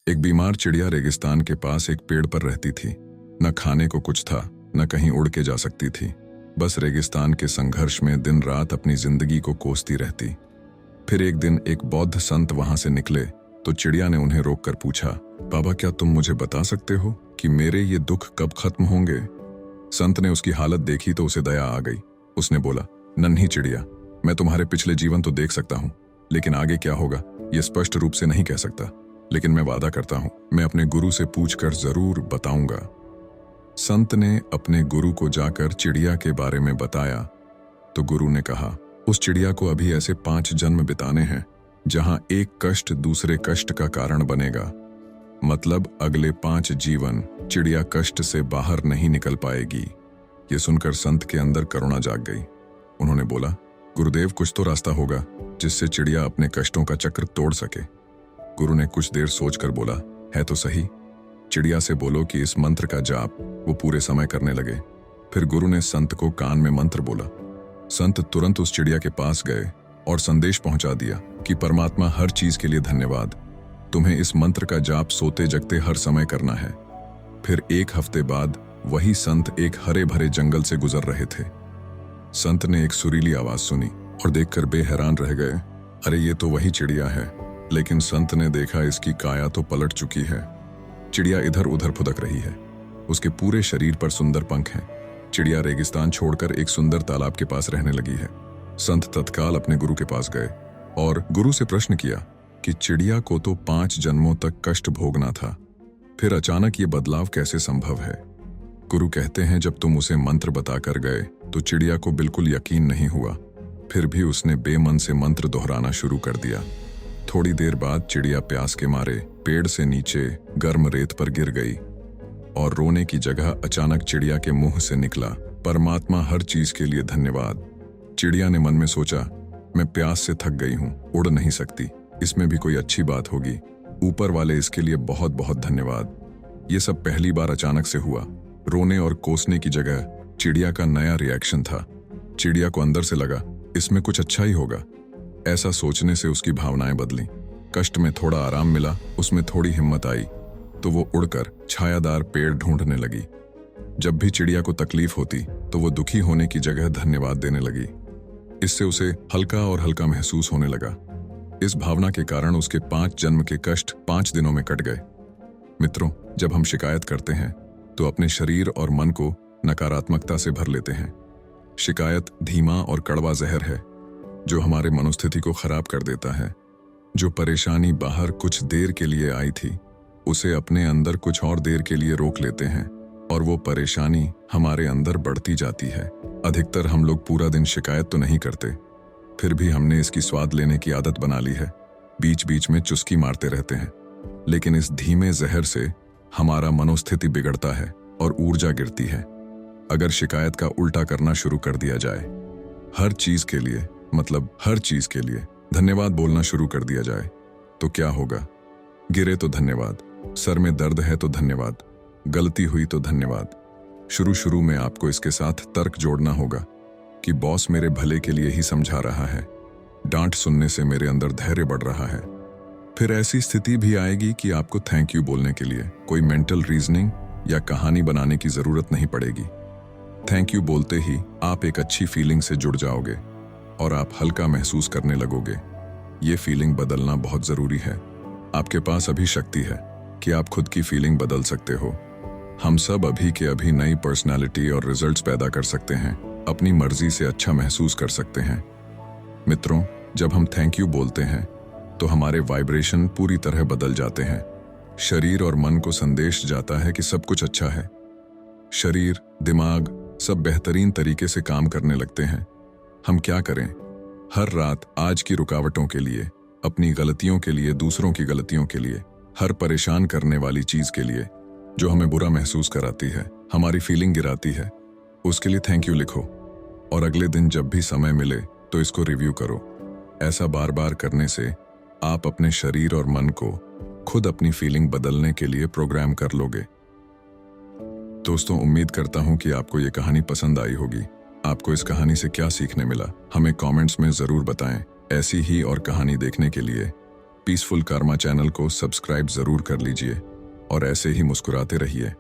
एक बीमार चिड़िया रेगिस्तान के पास एक पेड़ पर रहती थी। न खाने को कुछ था, न कहीं उड़ के जा सकती थी। बस रेगिस्तान के संघर्ष में दिन रात अपनी जिंदगी को कोसती रहती। फिर एक दिन एक बौद्ध संत वहां से निकले तो चिड़िया ने उन्हें रोककर पूछा, बाबा क्या तुम मुझे बता सकते हो कि मेरे ये दुख कब खत्म होंगे? संत ने उसकी हालत देखी तो उसे दया आ गई। उसने बोला, नन्ही चिड़िया, मैं तुम्हारे पिछले जीवन तो देख सकता हूँ, लेकिन आगे क्या होगा ये स्पष्ट रूप से नहीं कह सकता, लेकिन मैं वादा करता हूँ मैं अपने गुरु से पूछकर जरूर बताऊंगा। संत ने अपने गुरु को जाकर चिड़िया के बारे में बताया तो गुरु ने कहा, उस चिड़िया को अभी ऐसे 5 जन्म बिताने हैं जहां एक कष्ट दूसरे कष्ट का कारण बनेगा। मतलब अगले 5 जीवन चिड़िया कष्ट से बाहर नहीं निकल पाएगी। ये सुनकर संत के अंदर करुणा जाग गई। उन्होंने बोला, गुरुदेव कुछ तो रास्ता होगा जिससे चिड़िया अपने कष्टों का चक्र तोड़ सके। गुरु ने कुछ देर सोचकर बोला, है तो सही, चिड़िया से बोलो कि इस मंत्र का जाप वो पूरे समय करने लगे। फिर गुरु ने संत को कान में मंत्र बोला। संत तुरंत उस चिड़िया के पास गए और संदेश पहुंचा दिया कि परमात्मा हर चीज के लिए धन्यवाद, तुम्हें इस मंत्र का जाप सोते जगते हर समय करना है। फिर 1 हफ्ते बाद वही संत एक हरे भरे जंगल से गुजर रहे थे। संत ने एक सुरीली आवाज सुनी और देखकर बेहैरान रह गए। अरे ये तो वही चिड़िया है। लेकिन संत ने देखा इसकी काया तो पलट चुकी है। चिड़िया इधर उधर फुदक रही है। उसके पूरे शरीर पर सुंदर पंख हैं। चिड़िया रेगिस्तान छोड़कर एक सुंदर तालाब के पास रहने लगी है। संत तत्काल अपने गुरु के पास गए और गुरु से प्रश्न किया कि चिड़िया को तो 5 जन्मों तक कष्ट भोगना था, फिर अचानक ये बदलाव कैसे संभव है? गुरु कहते हैं जब तुम उसे मंत्र बताकर गए तो चिड़िया को बिल्कुल यकीन नहीं हुआ, फिर भी उसने बेमन से मंत्र दोहराना शुरू कर दिया। थोड़ी देर बाद चिड़िया प्यास के मारे पेड़ से नीचे गर्म रेत पर गिर गई और रोने की जगह अचानक चिड़िया के मुंह से निकला, परमात्मा हर चीज के लिए धन्यवाद। चिड़िया ने मन में सोचा, मैं प्यास से थक गई हूं, उड़ नहीं सकती, इसमें भी कोई अच्छी बात होगी। ऊपर वाले इसके लिए बहुत बहुत धन्यवाद। ये सब पहली बार अचानक से हुआ। रोने और कोसने की जगह चिड़िया का नया रिएक्शन था। चिड़िया को अंदर से लगा इसमें कुछ अच्छा ही होगा। ऐसा सोचने से उसकी भावनाएं बदली। कष्ट में थोड़ा आराम मिला, उसमें थोड़ी हिम्मत आई तो वो उड़कर छायादार पेड़ ढूंढने लगी। जब भी चिड़िया को तकलीफ होती तो वो दुखी होने की जगह धन्यवाद देने लगी। इससे उसे हल्का और हल्का महसूस होने लगा। इस भावना के कारण उसके 5 जन्म के कष्ट 5 दिनों में कट गए। मित्रों, जब हम शिकायत करते हैं तो अपने शरीर और मन को नकारात्मकता से भर लेते हैं। शिकायत धीमा और कड़वा जहर है जो हमारे मनोस्थिति को खराब कर देता है। जो परेशानी बाहर कुछ देर के लिए आई थी उसे अपने अंदर कुछ और देर के लिए रोक लेते हैं और वो परेशानी हमारे अंदर बढ़ती जाती है। अधिकतर हम लोग पूरा दिन शिकायत तो नहीं करते, फिर भी हमने इसकी स्वाद लेने की आदत बना ली है। बीच बीच में चुस्की मारते रहते हैं, लेकिन इस धीमे जहर से हमारा मनोस्थिति बिगड़ता है और ऊर्जा गिरती है। अगर शिकायत का उल्टा करना शुरू कर दिया जाए, हर चीज के लिए, मतलब हर चीज के लिए धन्यवाद बोलना शुरू कर दिया जाए तो क्या होगा? गिरे तो धन्यवाद, सर में दर्द है तो धन्यवाद, गलती हुई तो धन्यवाद। शुरू में आपको इसके साथ तर्क जोड़ना होगा कि बॉस मेरे भले के लिए ही समझा रहा है, डांट सुनने से मेरे अंदर धैर्य बढ़ रहा है। फिर ऐसी स्थिति भी आएगी कि आपको थैंक यू बोलने के लिए कोई मेंटल रीजनिंग या कहानी बनाने की जरूरत नहीं पड़ेगी। थैंक यू बोलते ही आप एक अच्छी फीलिंग से जुड़ जाओगे और आप हल्का महसूस करने लगोगे। ये फीलिंग बदलना बहुत जरूरी है। आपके पास अभी शक्ति है कि आप खुद की फीलिंग बदल सकते हो। हम सब अभी के अभी नई पर्सनालिटी और रिजल्ट्स पैदा कर सकते हैं, अपनी मर्जी से अच्छा महसूस कर सकते हैं। मित्रों, जब हम थैंक यू बोलते हैं तो हमारे वाइब्रेशन पूरी तरह बदल जाते हैं। शरीर और मन को संदेश जाता है कि सब कुछ अच्छा है। शरीर, दिमाग सब बेहतरीन तरीके से काम करने लगते हैं। हम क्या करें? हर रात आज की रुकावटों के लिए, अपनी गलतियों के लिए, दूसरों की गलतियों के लिए, हर परेशान करने वाली चीज के लिए जो हमें बुरा महसूस कराती है, हमारी फीलिंग गिराती है, उसके लिए थैंक यू लिखो और अगले दिन जब भी समय मिले तो इसको रिव्यू करो। ऐसा बार बार करने से आप अपने शरीर और मन को खुद अपनी फीलिंग बदलने के लिए प्रोग्राम कर लोगे। दोस्तों, उम्मीद करता हूं कि आपको ये कहानी पसंद आई होगी। आपको इस कहानी से क्या सीखने मिला, हमें कमेंट्स में जरूर बताएं। ऐसी ही और कहानी देखने के लिए पीसफुल कर्मा चैनल को सब्सक्राइब जरूर कर लीजिए और ऐसे ही मुस्कुराते रहिए।